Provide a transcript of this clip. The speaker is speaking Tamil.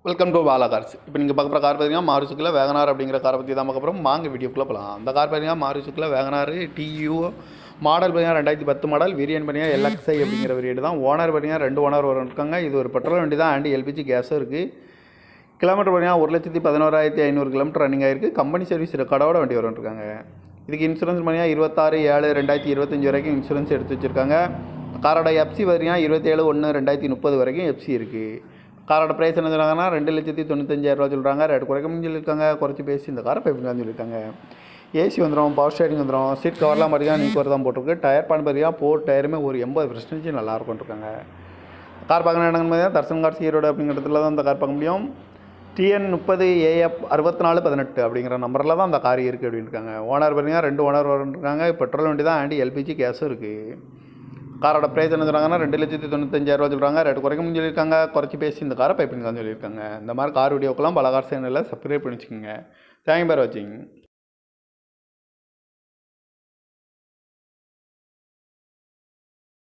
Welcome to Vala cars. இப்போ நீங்கள் பார்க்குற கார் பார்த்தீங்கன்னா மாருசுக்கில் வேகனார் அப்படிங்கிற காரை பற்றி தான் பார்க்க போகிறோம். வாங்க வீடியோக்குள்ளே போகலாம். அந்த கார் பார்த்தீங்கன்னா மாருசுக்கில் வேகனார் டியூ மாடல் பார்த்தீங்கன்னா 2010 மாடல். வேரியன்ட் பார்த்தீங்கன்னா எல்எக்ஸ்ஐ அப்படிங்கிற வேரியன்ட் தான். ஓனர் பார்த்தீங்கன்னா 2 ஓனர் இருக்காங்க. இது ஒரு பெட்ரோல் வண்டி தான், அண்ட் எல்பிஜி கேஸும் இருக்குது. கிலோமீட்டர் பார்த்தீங்கன்னா 1,11,500 கிலோமீட்டர் ரன்னிங் ஆகிருக்கு. கம்பெனி சர்வீஸ் ரெக்கார்டோட வண்டி வந்துருக்காங்க. இதுக்கு இன்சூரன்ஸ் பார்த்தீங்கன்னா 26/7/2025 வரைக்கும் இன்சூரன்ஸ் எடுத்து வச்சுருக்காங்க. காரோட எஃப்சி பார்த்தீங்கன்னா 27/1/2030 வரைக்கும் எஃப்சி இருக்குது. காரோட ப்ரைஸ் என்ன சொல்கிறாங்கன்னா 2,95,000 சொல்கிறாங்க. ரேட் குறைக்கணும்னு சொல்லியிருக்காங்க. குறைச்சி பேசி இந்த காரை பைப்பிங்கன்னு சொல்லியிருக்காங்க. ஏசி வந்துடும், பவர் ஸ்டேரிங் வந்துடும். சீட் கவர்லாம் பார்த்தீங்கன்னா நீக்கு தான் போட்டிருக்கு. டயர் பான் பார்த்தீங்கன்னா 4 டயருமே ஒரு 80% நல்லா இருக்கும்ன்ட்ருக்காங்க. கார் பார்க்கணும் இடங்கள் பார்த்தீங்கன்னா தர்சன் கார்ஸ் ஈரோடு அப்படிங்கிறதுல தான் அந்த கார் பார்க்க முடியும். TN30AF 6418 அப்படிங்கிற நம்பரில் தான் அந்த கார் இருக்குது அப்படின்ட்டுருக்காங்க. ஓனர் பார்த்தீங்கன்னா 2 ஓனர் இருக்காங்க. பெட்ரோல் வண்டி தான், அண்ட் எல்பிஜி கேஸும் இருக்குது. காரோட ப்ரைஸ் என்ன சொல்கிறாங்கன்னா 2,95,000 சொல்கிறாங்க. ரேட் குறைக்கணும்னு சொல்லியிருக்காங்க. குறைச்சி பேசி இந்த காரை பைப்பிங் தான் சொல்லியிருக்காங்க. இந்த மாதிரி கார் வீடியோக்கெல்லாம் பல கார் சேனலில் சப்ஸ்கிரைப் பண்ணி வச்சுக்கோங்க. தேங்க்யூ ஃபார் வாட்சிங்.